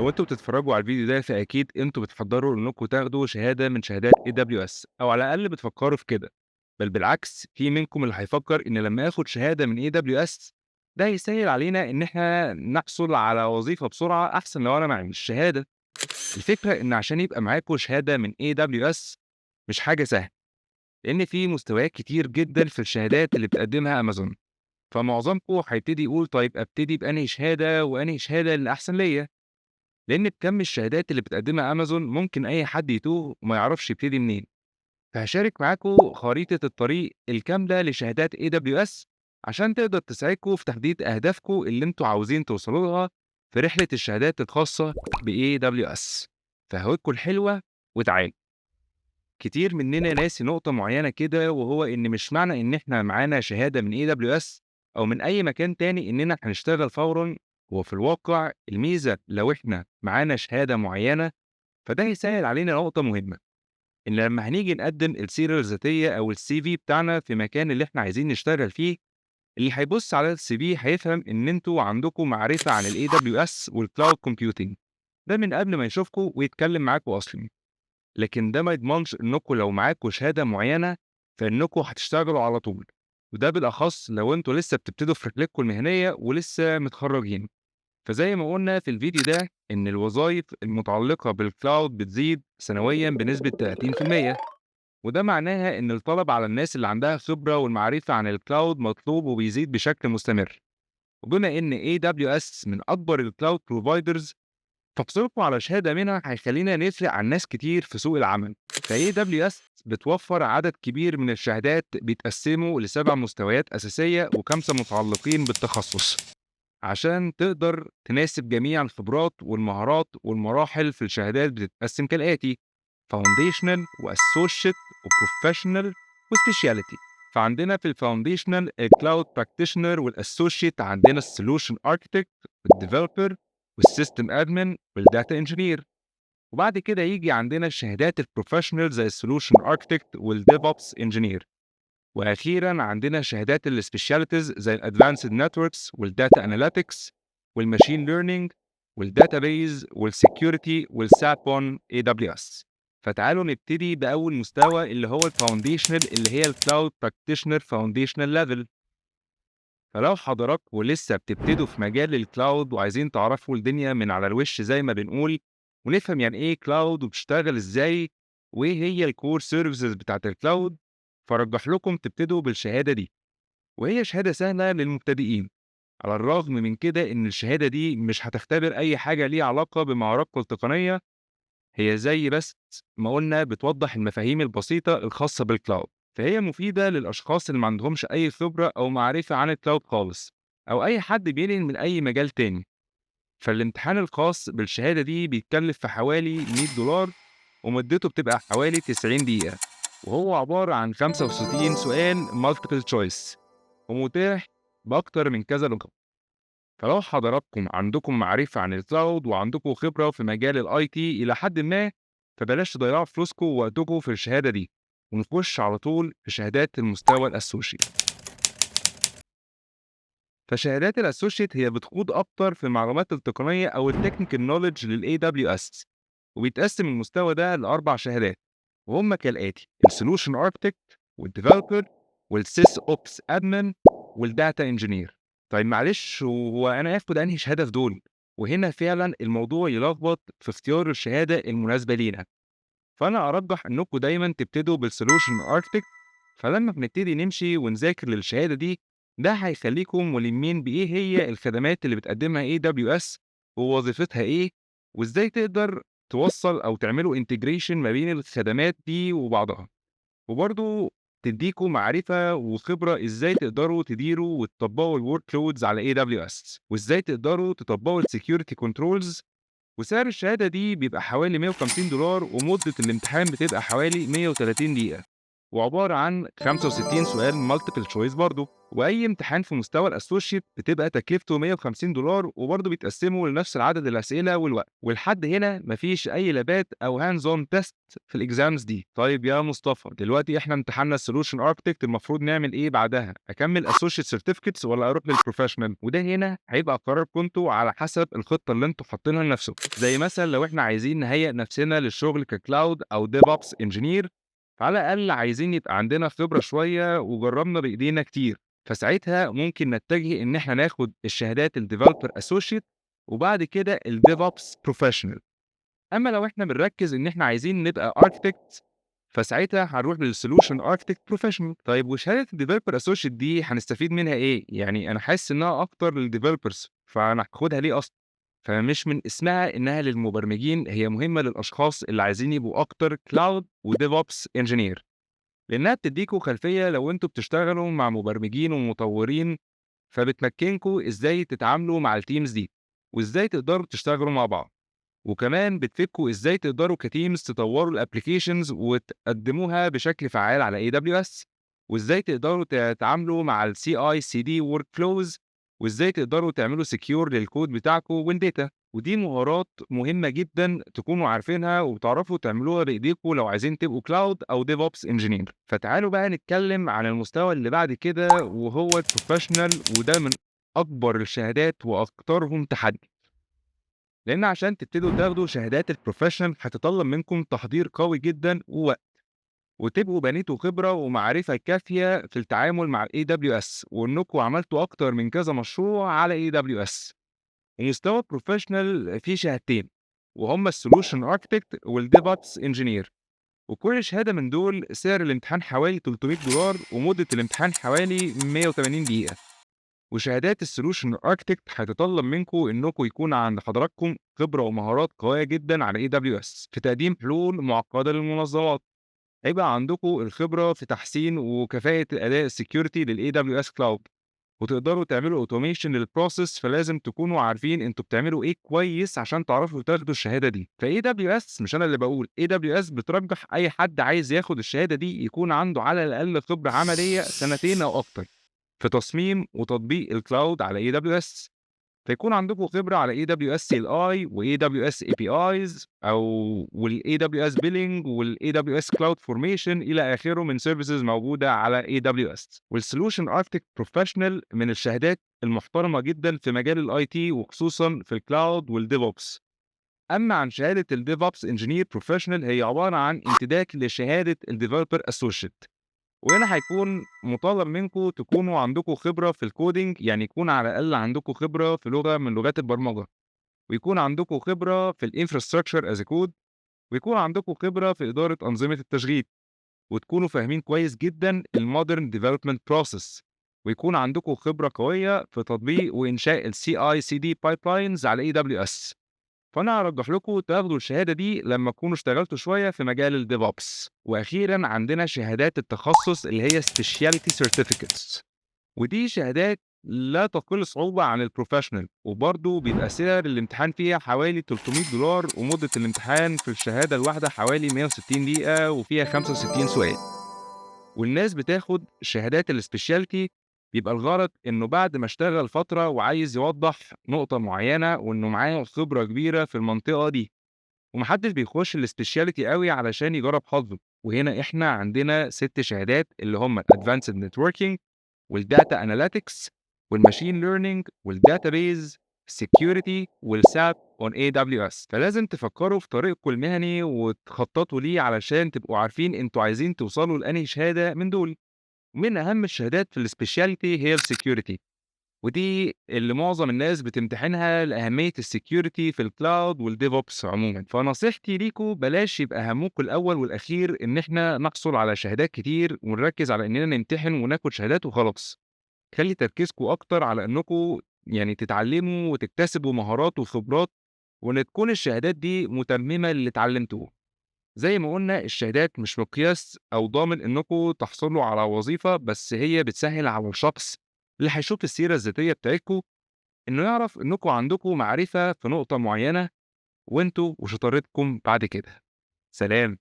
لو أنتم بتتفرجوا على الفيديو ده فأكيد أنتم بتحضّروا إنكم تاخدوا شهادة من شهادات AWS أو على الأقل بتفكّروا في كده، بل بالعكس في منكم اللي هيفكّر إن لمّا آخد شهادة من AWS ده هيسهّل علينا إن إحنا نحصل على وظيفة بسرعة أحسن لو أنا معييش شهادة. الفكرة إن عشان يبقى معاكم شهادة من AWS مش حاجة سهلة، لإن في مستويات كتير جدًا في الشهادات اللي بتقدّمها أمازون، فمعظمكم هيبتدي يقول طيب أبتدي بأنهي شهادة وأنهي شهادة اللي أحسن ليّا. لأن بكم الشهادات اللي بتقدمها أمازون ممكن أي حد يتوه وما يعرفش يبتدي منين. فهشارك معاكم خريطة الطريق الكاملة لشهادات AWS عشان تقدر تساعدكم في تحديد أهدافكم اللي أنتوا عاوزين توصلوا لها في رحلة الشهادات الخاصة ب AWS. فهواكم الحلوة وتعالوا. كتير مننا ناسي نقطة معينة كده، وهو إن مش معنى إن إحنا معانا شهادة من AWS أو من أي مكان تاني إننا هنشتغل فورًا. هو في الواقع الميزة لو إحنا معانا شهادة معينة فده هيسهل علينا نقطة مهمة، إن لما هنيجي نقدم السيرة الذاتية أو الCV بتاعنا في مكان اللي إحنا عايزين نشتغل فيه، اللي هيبص على الCV هيفهم إن أنتوا عندكم معرفة عن ال AWS والCloud Computing، ده من قبل ما يشوفكم ويتكلم معاكم أصلًا. لكن ده ما يضمنش إنكم لو معاكم شهادة معينة فإنكم هتشتغلوا على طول، وده بالأخص لو أنتوا لسه بتبتدوا في رحلتكم المهنية ولسه متخرجين. فزي ما قلنا في الفيديو ده إن الوظائف المتعلقة بالكلاود بتزيد سنويا بنسبة 30%، وده معناها إن الطلب على الناس اللي عندها خبرة والمعرفة عن الكلاود مطلوب وبيزيد بشكل مستمر. وبما إن AWS من أكبر الكلاود بروفايدرز فحصولكم على شهادة منها هيخلينا نفرق عن ناس كتير في سوق العمل. ف AWS بتوفر عدد كبير من الشهادات بيتقسموا ل7 مستويات أساسية و5 متعلقين بالتخصص، عشان تقدر تناسب جميع الخبرات والمهارات. والمراحل في الشهادات بتتقسم كالآتي: Foundational وAssociate وProfessional وSpecialty. فعندنا في الFoundational الCloud Practitioner، والAssociate عندنا الSolution Architect والDeveloper والSystem Admin والData Engineer. وبعد كده يجي عندنا الشهادات الProfessional زي الSolution Architect والDevOps Engineer. وأخيرًا عندنا شهادات الspecialties زي الadvanced networks والdata analytics والmachine learning والdatabase والsecurity والSAP on AWS. فتعالوا نبتدي بأول مستوى اللي هو الfoundational، اللي هي الcloud practitioner foundational level. فلو حضراتكم لسه بتبتدوا في مجال الcloud وعايزين تعرفوا الدنيا من على الوش زي ما بنقول، ونفهم يعني إيه cloud وبتشتغل إزاي، وإيه هي الcore services بتاعة الcloud، فأرجح لكم تبتدوا بالشهادة دي، وهي شهادة سهلة للمبتدئين. على الرغم من كده إن الشهادة دي مش هتختبر أي حاجة ليها علاقة بمهاراتكم التقنية، هي زي بس ما قلنا بتوضح المفاهيم البسيطة الخاصة بالكلاود. فهي مفيدة للأشخاص اللي ما عندهمش أي خبرة أو معرفة عن الكلاود خالص، أو أي حد بينقل من أي مجال تاني. فالامتحان الخاص بالشهادة دي بيتكلف في حوالي $100، ومدته بتبقى حوالي 90 دقيقة، وهو عبارة عن 65 سؤال multiple choice، ومتاح بأكتر من كذا لغة. فلو حضراتكم عندكم معرفة عن الكلاود وعندكم خبرة في مجال الاي تي إلى حد ما، فبلاش تضيعوا فلوسكم ووقتكم في الشهادة دي، ونخش على طول في شهادات المستوى الأسوشيت. فشهادات الأسوشيت هي بتخوض أكتر في المعلومات التقنية أو التكنيكال نوليدج لل AWS، وبيتقسم المستوى ده لأربع شهادات، وهم كالآتي: السولوشن اركتكت والديفلوبر والسيس اوبس ادمن والداتا انجينير. طيب معلش، هو انا اخد انهي شهاده في دول؟ وهنا فعلا الموضوع يلخبط في اختيار الشهاده المناسبه لينا. فانا ارجح انكم دايما تبتدوا بالسولوشن اركتكت. فلما بنبتدي نمشي ونذاكر للشهاده دي، ده هيخليكم ملمين بايه هي الخدمات اللي بتقدمها AWS ووظيفتها ايه، وازاي تقدر توصل او تعملوا انتجريشن ما بين الخدمات دي وبعضها. وبرضه تديكم معرفة وخبرة ازاي تقدروا تديروا وتطبقوا الورك لودز على AWS، وازاي تقدروا تطبقوا السكيورتي كنترولز. وسعر الشهادة دي بيبقى حوالي $150، ومدة الامتحان بتبقى حوالي 130 دقيقة. وعبارة عن 65 سؤال multiple choice برضه. وأي امتحان في مستوى الأسوشيت بتبقى تكلفته $150، وبرضه بيتقسموا لنفس العدد الأسئلة والوقت. ولحد هنا مفيش أي لابات أو هاندز اون تيست في الإكزامز دي. طيب يا مصطفى، دلوقتي إحنا امتحنا السولوشن أركتكت، المفروض نعمل إيه بعدها؟ أكمل أسوشيت سيرتيفيكتس ولا أروح للبروفيشنال؟ وده هنا هيبقى قراركم انتوا على حسب الخطة اللي انتوا حاطينها لنفسكم. زي مثلا لو إحنا عايزين نهيئ نفسنا للشغل ككلاود أو ديف أوبس انجينير، فعلى الأقل عايزين يبقى عندنا خبرة شوية وجرّبنا بإيدينا كتير، فساعتها ممكن نتجه إن إحنا ناخد الشهادات الdeveloper associate وبعد كده الDevOps professional. أمّا لو إحنا بنركّز إن إحنا عايزين نبقى architect، فساعتها هنروح للsolution architect professional. طيب وشهادة الdeveloper associate دي هنستفيد منها إيه؟ يعني أنا حاسس إنها أكتر للdevelopers، فأنا هاخدها ليه أصلًا؟ فمش من اسمها إنها للمبرمجين، هي مهمة للأشخاص اللي عايزين يبقوا أكتر cloud وDevOps engineer. لأنها بتدّيكم خلفية لو أنتم بتشتغلوا مع مبرمجين ومطورين، فبتمكّنكم إزاي تتعاملوا مع الteams دي، وإزاي تقدروا تشتغلوا مع بعض. وكمان بتفيدكم إزاي تقدروا كteams تطوروا الapplications وتقدموها بشكل فعّال على AWS، وإزاي تقدروا تتعاملوا مع الCI/CD workflows، وإزاي تقدروا تعملوا secure للكود بتاعكم والdata. ودي مهارات مهمة جدًا تكونوا عارفينها وبتعرفوا تعملوها بإيديكم لو عايزين تبقوا cloud أو DevOps engineer. فتعالوا بقى نتكلم عن المستوى اللي بعد كده وهو الprofessional، وده من أكبر الشهادات وأكترهم تحدي. لأن عشان تبتدوا تاخدوا شهادات الprofessional هتتطلب منكم تحضير قوي جدًا ووقت، وتبقوا بنيتوا خبرة ومعرفة كافية في التعامل مع الAWS، وإنكم عملتوا أكتر من كذا مشروع على AWS. ومستوى الprofessional فيه شهادتين، وهُم الsolution architect والDevOps engineer. وكل شهادة من دول سعر الامتحان حوالي $300، ومدة الامتحان حوالي 180 دقيقة. وشهادات الsolution architect هتتطلب منكم إنكم يكون عند حضراتكم خبرة ومهارات قوية جدًا على AWS في تقديم حلول معقدة للمنظمات. هيبقى عندكم الخبرة في تحسين وكفاءة أداء الsecurity للAWS cloud، وتقدروا تعملوا automation للprocess، فلازم تكونوا عارفين أنتم بتعملوا إيه كويس عشان تعرفوا تاخدوا الشهادة دي. فAWS مش أنا اللي باقول، AWS بترجح أي حد عايز ياخد الشهادة دي يكون عنده على الأقل خبرة عملية سنتين أو أكتر في تصميم وتطبيق الcloud على AWS. فيكون عندكم خبرة على AWS CLI وAWS APIs والAWS Billing والAWS Cloud Formation إلى آخره من services موجودة على AWS. والsolution architect professional من الشهادات المحترمة جدًا في مجال الIT وخصوصًا في الcloud والDevOps. أما عن شهادة الDevOps Engineer Professional، هي عبارة عن امتداد لشهادة الDeveloper Associate. وهنا هيكون مطالب منكم تكونوا عندكم خبرة في الcoding، يعني يكون على الأقل عندكم خبرة في لغة من لغات البرمجة، ويكون عندكم خبرة في الinfrastructure as a code، ويكون عندكم خبرة في إدارة أنظمة التشغيل، وتكونوا فاهمين كويس جدًا الmodern development process، ويكون عندكم خبرة قوية في تطبيق وإنشاء الCI/CD pipelines على AWS. فأنا هارجح لكم تاخدوا الشهادة دي لمّا تكونوا اشتغلتوا شوية في مجال الDevOps. وأخيرًا عندنا شهادات التخصص اللي هي specialty certificates، ودي شهادات لا تقل صعوبة عن الprofessional، وبرضه بيبقى سعر الامتحان فيها حوالي $300، ومدة الامتحان في الشهادة الواحدة حوالي 160 دقيقة وفيها 65 سؤال. والناس بتاخد شهادات الspecialty بيبقى الغرض إنه بعد ما اشتغل فترة وعايز يوضّح نقطة معينة وإنه معاه خبرة كبيرة في المنطقة دي. وما حدش بيخش الspecialty أوي علشان يجرّب حظه. وهنا إحنا عندنا 6 شهادات اللي هم الadvanced networking والdata analytics والmachine learning والdatabase security والSAP on AWS. فلازم تفكّروا في طريقكم المهني وتخططوا ليه علشان تبقوا عارفين أنتم عايزين توصلوا لأنهي شهادة من دول. من أهم الشهادات في الspecialty هي الsecurity، ودي اللي معظم الناس بتمتحنها لأهمية الsecurity في الcloud والDevOps عمومًا. فنصيحتي ليكم بلاش يبقى همكم الأول والأخير إن إحنا نحصل على شهادات كتير ونركّز على إننا نمتحن وناخد شهادات وخلاص. خلّي تركيزكم أكتر على إنكم يعني تتعلموا وتكتسبوا مهارات وخبرات، وإن تكون الشهادات دي متممة للي اتعلمتوه. زي ما قُلنا الشهادات مش مقياس أو ضامن إنكم تحصلوا على وظيفة، بس هي بتسهّل على الشخص اللي هيشوف السيرة الذاتية بتاعتكم إنه يعرف إنكم عندكم معرفة في نقطة معينة، وأنتم وشطارتكم بعد كده. سلام.